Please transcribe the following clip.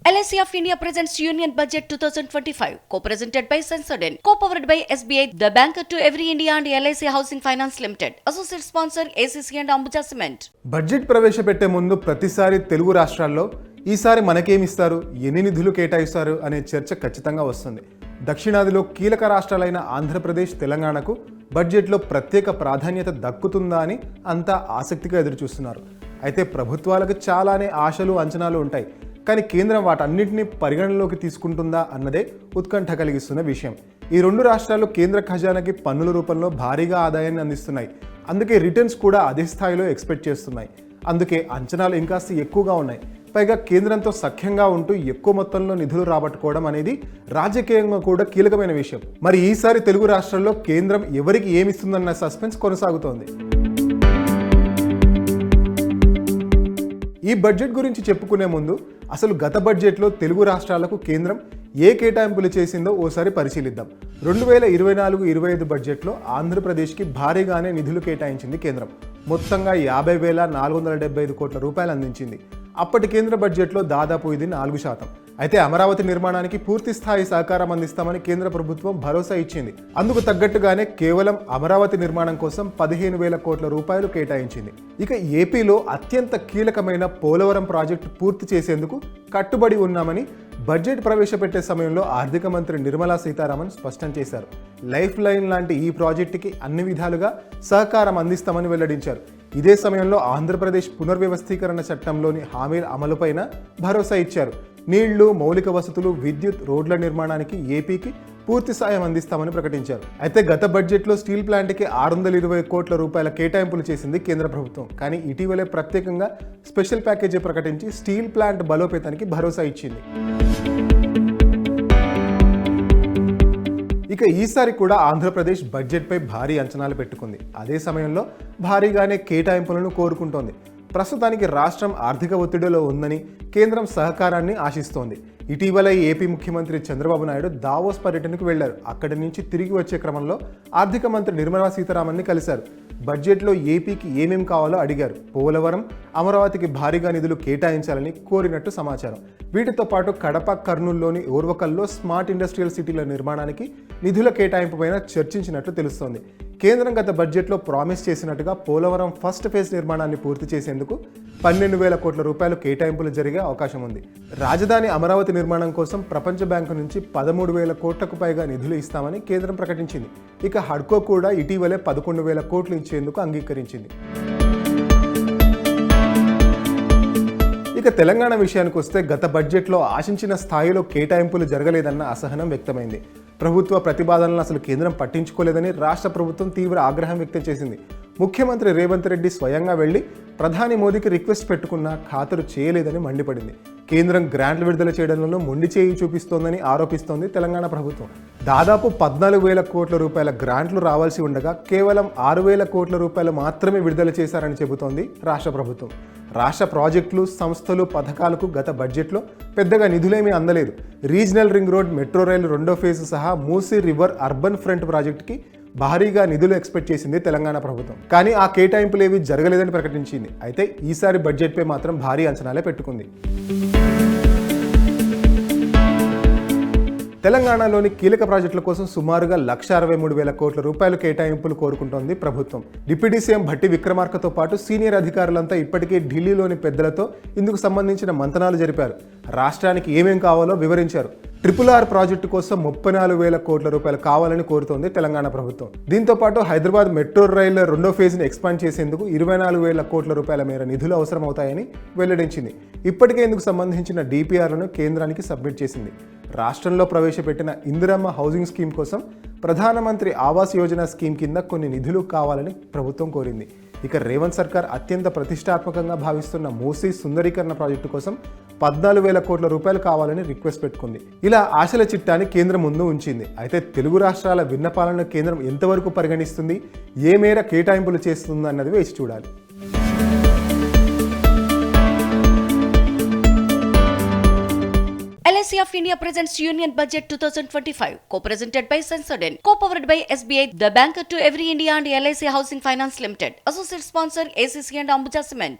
LIC of India presents Union Budget 2025, co-presented by Sensodyne, co-powered by SBI, the banker to every India and LIC Housing Finance Limited. Associate sponsor ACC and Ambuja Cement. Budget ప్రవేశపెట్టే ముందు ప్రతిసారి తెలుగు రాష్ట్రాల్లో ఈసారి మనకేమిస్తారు, ఎన్ని నిధులు కేటాయిస్తారు అనే చర్చ ఖచ్చితంగా వస్తుంది. దక్షిణాదిలో కీలక రాష్ట్రాలైన ఆంధ్రప్రదేశ్, తెలంగాణకు బడ్జెట్లో ప్రత్యేక ప్రాధాన్యత దక్కుతుందా అని అంతా ఆసక్తిగా ఎదురుచూస్తున్నారు. అయితే ప్రభుత్వాలకు చాలానే ఆశలు, అంచనాలు ఉంటాయి. కానీ కేంద్రం వాటన్నింటినీ పరిగణనలోకి తీసుకుంటుందా అన్నదే ఉత్కంఠ కలిగిస్తున్న విషయం. ఈ రెండు రాష్ట్రాలు కేంద్ర ఖజానాకి పన్నుల రూపంలో భారీగా ఆదాయాన్ని అందిస్తున్నాయి. అందుకే రిటర్న్స్ కూడా అదే స్థాయిలో ఎక్స్పెక్ట్ చేస్తున్నాయి. అందుకే అంచనాలు ఇంకాస్త ఎక్కువగా ఉన్నాయి. పైగా కేంద్రంతో సఖ్యంగా ఉంటూ ఎక్కువ మొత్తంలో నిధులు రాబట్టుకోవడం అనేది రాజకీయంగా కూడా కీలకమైన విషయం. మరి ఈసారి తెలుగు రాష్ట్రాల్లో కేంద్రం ఎవరికి ఏమిస్తుందన్న సస్పెన్స్ కొనసాగుతోంది. ఈ బడ్జెట్ గురించి చెప్పుకునే ముందు అసలు గత బడ్జెట్లో తెలుగు రాష్ట్రాలకు కేంద్రం ఏ కేటాయింపులు చేసిందో ఓసారి పరిశీలిద్దాం. 2024-25 బడ్జెట్లో ఆంధ్రప్రదేశ్కి భారీగానే నిధులు కేటాయించింది కేంద్రం. మొత్తంగా 50,475 కోట్ల రూపాయలు అందించింది. అప్పటి కేంద్ర బడ్జెట్లో దాదాపు ఇది 4%. అయితే అమరావతి నిర్మాణానికి పూర్తి స్థాయి సహకారం అందిస్తామని కేంద్ర ప్రభుత్వం భరోసా ఇచ్చింది. అందుకు తగ్గట్టుగానే కేవలం అమరావతి నిర్మాణం కోసం 15,000 కోట్ల రూపాయలు కేటాయించింది. ఇక ఏపీలో అత్యంత కీలకమైన పోలవరం ప్రాజెక్టు పూర్తి చేసేందుకు కట్టుబడి ఉన్నామని బడ్జెట్ ప్రవేశపెట్టే సమయంలో ఆర్థిక మంత్రి నిర్మలా సీతారామన్ స్పష్టం చేశారు. లైఫ్ లైన్ లాంటి ఈ ప్రాజెక్టుకి అన్ని విధాలుగా సహకారం అందిస్తామని వెల్లడించారు. ఇదే సమయంలో ఆంధ్రప్రదేశ్ పునర్వ్యవస్థీకరణ చట్టంలోని హామీల అమలుపైన భరోసా ఇచ్చారు. నీళ్లు, మౌలిక వసతులు, విద్యుత్, రోడ్ల నిర్మాణానికి ఏపీకి పూర్తి సాయం అందిస్తామని ప్రకటించారు. అయితే గత బడ్జెట్లో స్టీల్ ప్లాంట్కి 620 కోట్ల రూపాయల కేటాయింపులు చేసింది కేంద్ర ప్రభుత్వం. కానీ ఇటీవలే ప్రత్యేకంగా స్పెషల్ ప్యాకేజీ ప్రకటించి స్టీల్ ప్లాంట్ బలోపేతానికి భరోసా ఇచ్చింది. ఇక ఈసారి కూడా ఆంధ్రప్రదేశ్ బడ్జెట్పై భారీ అంచనాలు పెట్టుకుంది. అదే సమయంలో భారీగానే కేటాయింపులను కోరుకుంటోంది. ప్రస్తుతానికి రాష్ట్రం ఆర్థిక ఒత్తిడిలో ఉందని కేంద్రం సహకారాన్ని ఆశిస్తోంది. ఇటీవల ఏపీ ముఖ్యమంత్రి చంద్రబాబు నాయుడు దావోస్ పర్యటనకు వెళ్లారు. అక్కడి నుంచి తిరిగి వచ్చే క్రమంలో ఆర్థిక మంత్రి నిర్మలా సీతారామన్ని కలిశారు. బడ్జెట్లో ఏపీకి ఏమేం కావాలో అడిగారు. పోలవరం, అమరావతికి భారీగా నిధులు కేటాయించాలని కోరినట్టు సమాచారం. వీటితో పాటు కడప, కర్నూలులోని ఓర్వకల్లో స్మార్ట్ ఇండస్ట్రియల్ సిటీల నిర్మాణానికి నిధుల కేటాయింపుపైన చర్చించినట్లు తెలుస్తోంది. కేంద్రం గత బడ్జెట్లో ప్రామిస్ చేసినట్టుగా పోలవరం ఫస్ట్ ఫేజ్ నిర్మాణాన్ని పూర్తి చేసేందుకు 12,000 కోట్ల రూపాయలు కేటాయింపులు జరిగే అవకాశం ఉంది. రాజధాని అమరావతి నిర్మాణం కోసం ప్రపంచ బ్యాంకు నుంచి 13,000 కోట్లకు పైగా నిధులు ఇస్తామని కేంద్రం ప్రకటించింది. ఇక హడ్కో కూడా ఇటీవలే 11,000 కోట్లు ఇచ్చేందుకు అంగీకరించింది. ఇక తెలంగాణ విషయానికి వస్తే గత బడ్జెట్లో ఆశించిన స్థాయిలో కేటాయింపులు జరగలేదన్న అసహనం వ్యక్తమైంది. ప్రభుత్వ ప్రతిపాదనలను అసలు కేంద్రం పట్టించుకోలేదని రాష్ట్ర ప్రభుత్వం తీవ్ర ఆగ్రహం వ్యక్తం చేసింది. ముఖ్యమంత్రి రేవంత్ రెడ్డి స్వయంగా వెళ్లి ప్రధాని మోదీకి రిక్వెస్ట్ పెట్టుకున్నా ఖాతరు చేయలేదని మండిపడింది. కేంద్రం గ్రాంట్లు విడుదల చేయడంలో మొండి చేయి చూపిస్తోందని ఆరోపిస్తోంది తెలంగాణ ప్రభుత్వం. దాదాపు 14,000 కోట్ల రూపాయల గ్రాంట్లు రావాల్సి ఉండగా కేవలం 6,000 కోట్ల రూపాయలు మాత్రమే విడుదల చేశారని చెబుతోంది రాష్ట్ర ప్రభుత్వం. రాష్ట్ర ప్రాజెక్టులు, సంస్థలు, పథకాలకు గత బడ్జెట్లో పెద్దగా నిధులేమీ అందలేదు. రీజనల్ రింగ్ రోడ్, మెట్రో రైలు 2వ ఫేజ్ సహా మూసీ రివర్ అర్బన్ ఫ్రంట్ ప్రాజెక్టుకి భారీగా నిధులు ఎక్స్పెక్ట్ చేసింది తెలంగాణ ప్రభుత్వం. కానీ ఆ కేటాయింపులు ఏవి జరగలేదని ప్రకటించింది. అయితే ఈసారి బడ్జెట్పై మాత్రం భారీ అంచనాలే పెట్టుకుంది. తెలంగాణలోని కీలక ప్రాజెక్టుల కోసం సుమారుగా 1,63,000 కోట్ల రూపాయలు కేటాయింపులు కోరుకుంటోంది ప్రభుత్వం. డిప్యూటీ సీఎం భట్టి విక్రమార్కతో పాటు సీనియర్ అధికారులంతా ఇప్పటికే ఢిల్లీలోని పెద్దలతో ఇందుకు సంబంధించిన మంతనాలు జరిపారు. రాష్ట్రానికి ఏమేం కావాలో వివరించారు. RRR ప్రాజెక్టు కోసం 34,000 కోట్ల రూపాయలు కావాలని కోరుతోంది తెలంగాణ ప్రభుత్వం. దీంతో పాటు హైదరాబాద్ మెట్రో రైలు 2వ ఫేజ్ని ఎక్స్పాండ్ చేసేందుకు 24,000 కోట్ల రూపాయల మేర నిధులు అవసరమవుతాయని వెల్లడించింది. ఇప్పటికే ఇందుకు సంబంధించిన DPRలను కేంద్రానికి సబ్మిట్ చేసింది. రాష్ట్రంలో ప్రవేశపెట్టిన ఇందిరమ్మ హౌసింగ్ స్కీమ్ కోసం ప్రధానమంత్రి ఆవాస్ యోజన స్కీమ్ కింద కొన్ని నిధులు కావాలని ప్రభుత్వం కోరింది. ఇక రేవంత్ సర్కార్ అత్యంత ప్రతిష్టాత్మకంగా భావిస్తున్న మూసీ సుందరీకరణ ప్రాజెక్టు కోసం 14,000 కోట్ల రూపాయలు కావాలని రిక్వెస్ట్ పెట్టుకుంది. ఇలా ఆశల చిట్టాన్ని కేంద్రం ముందు ఉంచింది. అయితే తెలుగు రాష్ట్రాల విన్నపాలను కేంద్రం ఎంతవరకు పరిగణిస్తుంది, ఏ మేర కేటాయింపులు చేస్తుంది అన్నది వేచి చూడాలి. LIC of India presents Union Budget 2025, co-presented by Sensodyne, co-powered by SBI, the banker to every India and LIC Housing Finance Limited. Associate sponsor ACC and Ambuja Cement.